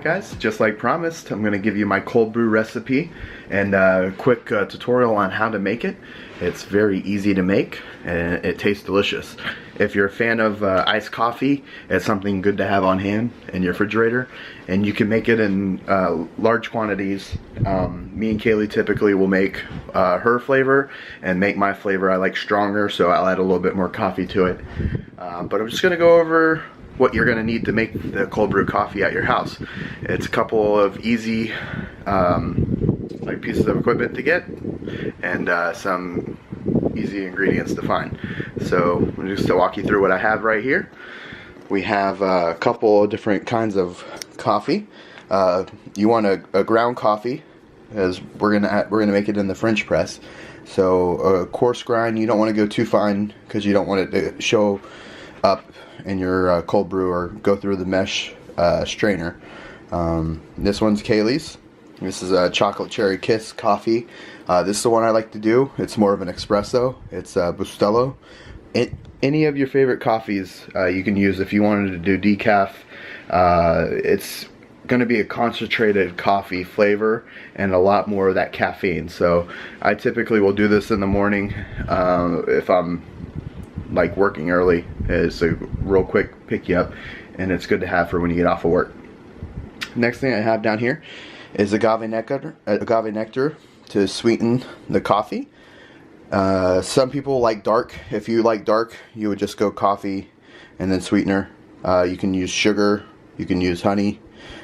Alright guys, just like promised, I'm going to give you my cold brew recipe and a quick tutorial on how to make it. It's very easy to make and it tastes delicious. If you're a fan of iced coffee, it's something good to have on hand in your refrigerator, and you can make it in large quantities. Me and Kaile typically will make her flavor and make my flavor. I like stronger, so I'll add a little bit more coffee to it. But I'm just going to go over what you're going to need to make the cold brew coffee at your house. It's a couple of easy like pieces of equipment to get and some easy ingredients to find. So I'm just to walk you through what I have right here. We have a couple of different kinds of coffee. You want a ground coffee, as we're gonna make it in the French press. So a coarse grind. You don't want to go too fine because you don't want it to show up in your cold brew or go through the mesh strainer. This one's Kaile's. This is a chocolate cherry kiss coffee. This is the one I like to do. It's more of an espresso. It's Bustelo. Any of your favorite coffees you can use. If you wanted to do decaf, it's going to be a concentrated coffee flavor and a lot more of that caffeine. So I typically will do this in the morning if I'm like working early. It's a real quick pick you up, and it's good to have for when you get off of work. Next thing I have down here is agave nectar to sweeten the coffee. Some people like dark. If you like dark, you would just go coffee and then sweetener. You can use sugar, you can use honey.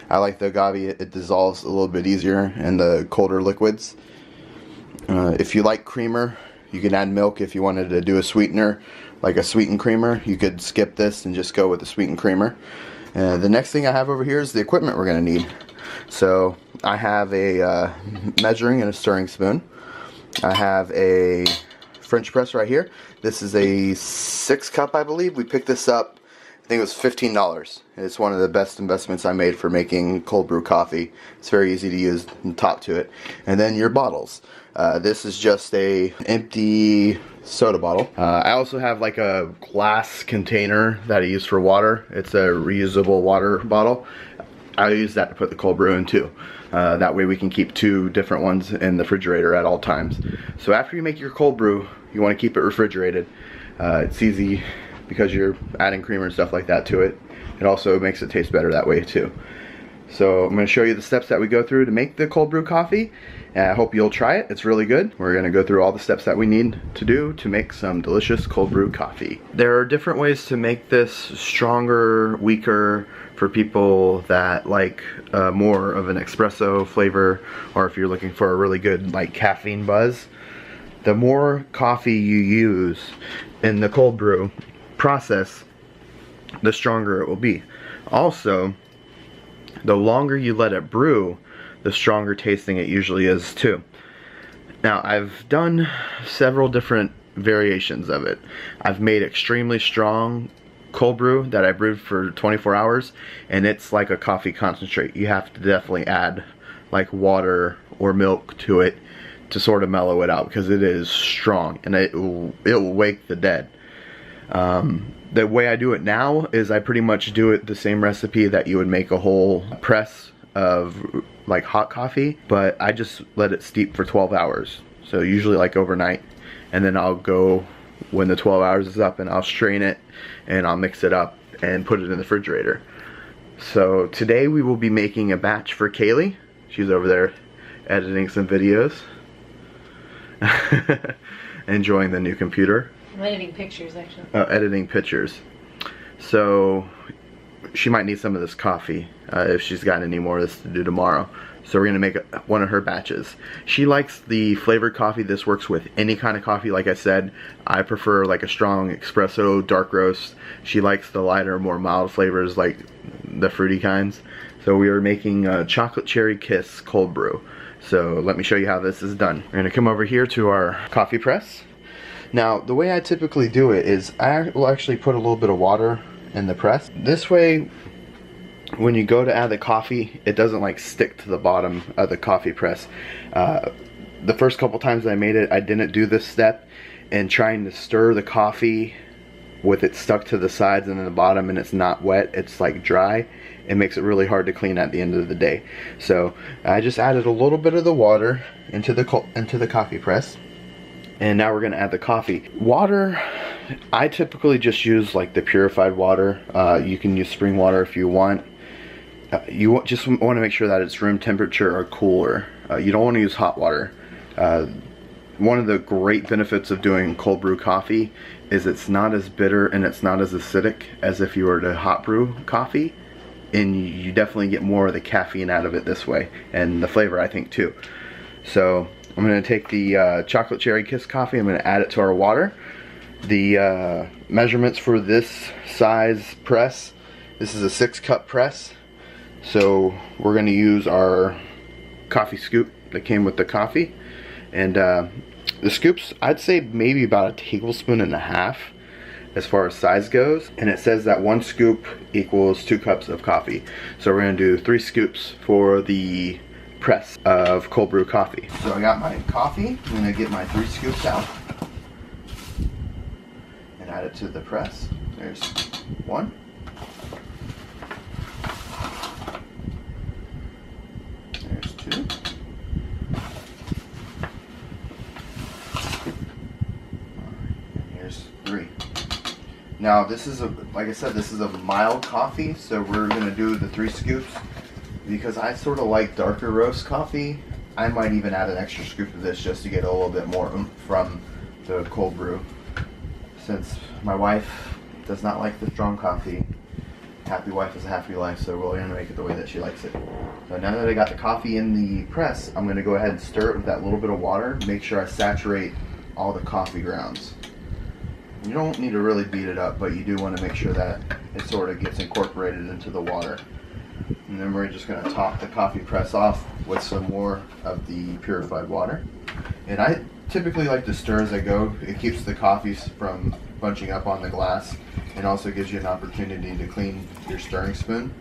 I like the agave. It dissolves a little bit easier in the colder liquids. If you like creamer, you can add milk. If you wanted to do a sweetener, like a sweetened creamer, you could skip this and just go with the sweetened creamer. The next thing I have over here is the equipment we're going to need. So I have a measuring and a stirring spoon. I have a French press right here. This is a 6 cup, I believe. We picked this up, I think it was $15. It's one of the best investments I made for making cold brew coffee. It's very easy to use and top to it. And then your bottles. This is just a empty soda bottle. I also have like a glass container that I use for water. It's a reusable water bottle. I use that to put the cold brew in too. That way we can keep 2 different ones in the refrigerator at all times. So after you make your cold brew, you want to keep it refrigerated. It's easy because you're adding creamer and stuff like that to it. It also makes it taste better that way too. So I'm going to show you the steps that we go through to make the cold brew coffee. I hope you'll try it. It's really good. We're going to go through all the steps that we need to do to make some delicious cold brew coffee. There are different ways to make this stronger, weaker, for people that like more of an espresso flavor, or if you're looking for a really good like caffeine buzz. The more coffee you use in the cold brew process, the stronger it will be. Also, the longer you let it brew, the stronger tasting it usually is too. Now, I've done several different variations of it. I've made extremely strong cold brew that I brewed for 24 hours, and it's like a coffee concentrate. You have to definitely add like water or milk to it to sort of mellow it out, because it is strong and it will wake the dead. The way I do it now is I pretty much do it the same recipe that you would make a whole press of like hot coffee, but I just let it steep for 12 hours. So usually like overnight, and then I'll go when the 12 hours is up and I'll strain it and I'll mix it up and put it in the refrigerator. So today we will be making a batch for Kaile. She's over there editing some videos. Enjoying the new computer. I'm editing pictures, actually. Oh, editing pictures. So she might need some of this coffee if she's got any more of this to do tomorrow. So we're gonna make one of her batches. She likes the flavored coffee. This works with any kind of coffee. Like I said, I prefer like a strong espresso, dark roast. She likes the lighter, more mild flavors like the fruity kinds. So we are making a chocolate cherry kiss cold brew. So let me show you how this is done. We're gonna come over here to our coffee press. Now, the way I typically do it is I will actually put a little bit of water in the press. This way, when you go to add the coffee, it doesn't like stick to the bottom of the coffee press. The first couple times I made it, I didn't do this step, and trying to stir the coffee with it stuck to the sides and then the bottom and it's not wet, it's like dry. It makes it really hard to clean at the end of the day. So I just added a little bit of the water into the coffee press. And now we're gonna add the coffee. Water, I typically just use like the purified water. You can use spring water if you want. You just want to make sure that it's room temperature or cooler. You don't want to use hot water. One of the great benefits of doing cold brew coffee is it's not as bitter and it's not as acidic as if you were to hot brew coffee. And you definitely get more of the caffeine out of it this way. And the flavor, I think, too. So I'm going to take the chocolate cherry kiss coffee. I'm going to add it to our water. The measurements for this size press, this is a 6-cup press. So we're going to use our coffee scoop that came with the coffee. And the scoops, I'd say maybe about a tablespoon and a half as far as size goes. And it says that 1 scoop equals 2 cups of coffee. So we're going to do 3 scoops for the press of cold brew coffee. So I got my coffee. I'm going to get my 3 scoops out and add it to the press. There's 1. There's 2. Here's 3. Now this is like I said, this is a mild coffee, so we're gonna do the 3 scoops because I sort of like darker roast coffee. I might even add an extra scoop of this just to get a little bit more oomph from the cold brew. Since my wife does not like the strong coffee, happy wife is a happy life, so we're gonna make it the way that she likes it. So now that I got the coffee in the press, I'm gonna go ahead and stir it with that little bit of water. Make sure I saturate all the coffee grounds. You don't need to really beat it up, but you do want to make sure that it sort of gets incorporated into the water. And then we're just going to top the coffee press off with some more of the purified water. And I typically like to stir as I go. It keeps the coffees from bunching up on the glass and also gives you an opportunity to clean your stirring spoon.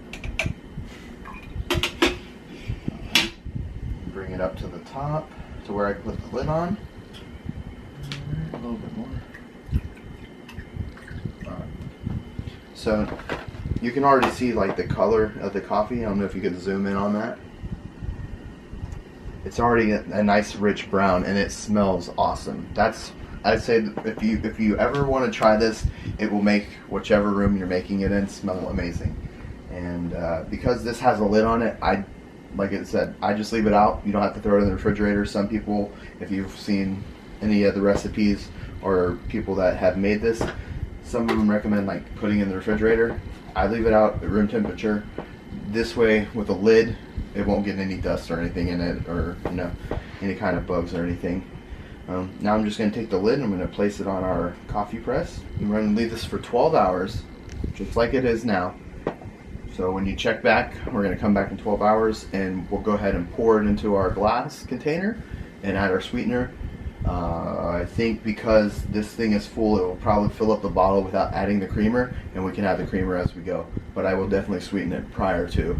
Bring it up to the top to where I put the lid on. A little bit more. So you can already see like the color of the coffee. I don't know if you can zoom in on that. It's already a nice rich brown and it smells awesome. I'd say if you ever want to try this, it will make whichever room you're making it in smell amazing. And because this has a lid on it, like it said, I just leave it out. You don't have to throw it in the refrigerator. Some people, if you've seen any of the recipes or people that have made this, some of them recommend like putting it in the refrigerator. I leave it out at room temperature. This way, with a lid, it won't get any dust or anything in it, or any kind of bugs or anything. Now I'm just going to take the lid and I'm going to place it on our coffee press. And we're going to leave this for 12 hours, just like it is now. So when you check back, we're going to come back in 12 hours and we'll go ahead and pour it into our glass container and add our sweetener. I think because this thing is full, it will probably fill up the bottle without adding the creamer, and we can add the creamer as we go. But I will definitely sweeten it prior to.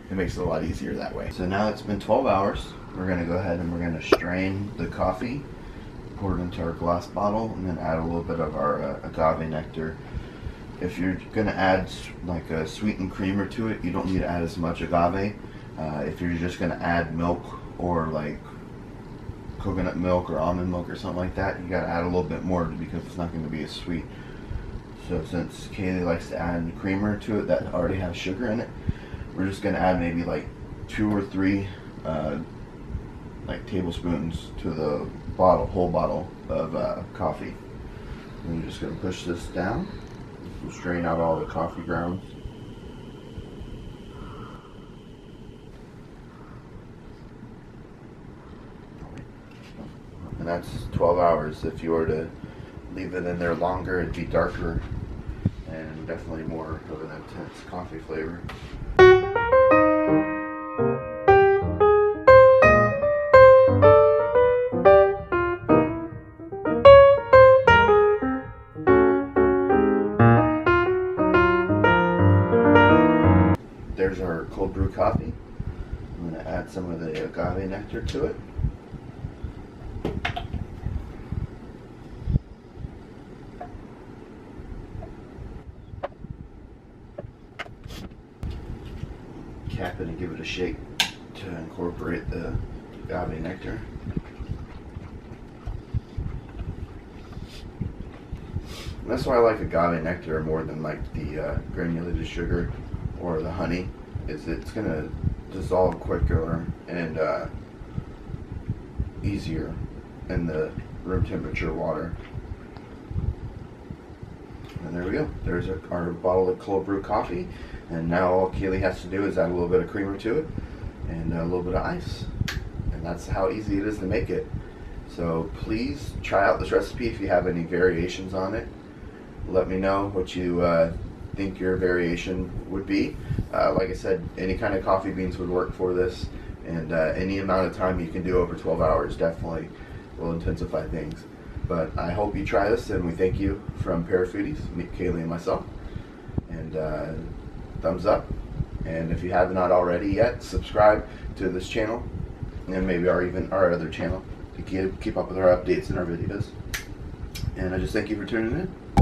It makes it a lot easier that way. So now it's been 12 hours. We're going to go ahead and we're going to strain the coffee, pour it into our glass bottle, and then add a little bit of our agave nectar. If you're going to add like a sweetened creamer to it, you don't need to add as much agave. If you're just going to add milk or like coconut milk or almond milk or something like that, you got to add a little bit more because it's not going to be as sweet. So since Kaile likes to add creamer to it that already has sugar in it, we're just going to add maybe like 2 or 3 like tablespoons to the whole bottle of coffee. And we're just going to push this down. We'll strain out all the coffee grounds. And that's 12 hours. If you were to leave it in there longer, it'd be darker and definitely more of an intense coffee flavor. There's our cold brew coffee. I'm going to add some of the agave nectar to it. cap it and give it a shake to incorporate the agave nectar. And that's why I like agave nectar more than like the granulated sugar or the honey, is it's gonna dissolve quicker and easier in the room temperature water. And there we go. There's our bottle of cold brew coffee. And now all Kaile has to do is add a little bit of creamer to it and a little bit of ice. And that's how easy it is to make it. So please try out this recipe. If you have any variations on it, let me know what you think your variation would be. Like I said, any kind of coffee beans would work for this, and any amount of time you can do over 12 hours definitely will intensify things. But I hope you try this, and we thank you from Pear Foodies, Kaile and myself. And thumbs up, and if you have not already yet, subscribe to this channel, and maybe our other channel, to keep up with our updates and our videos. And I just thank you for tuning in.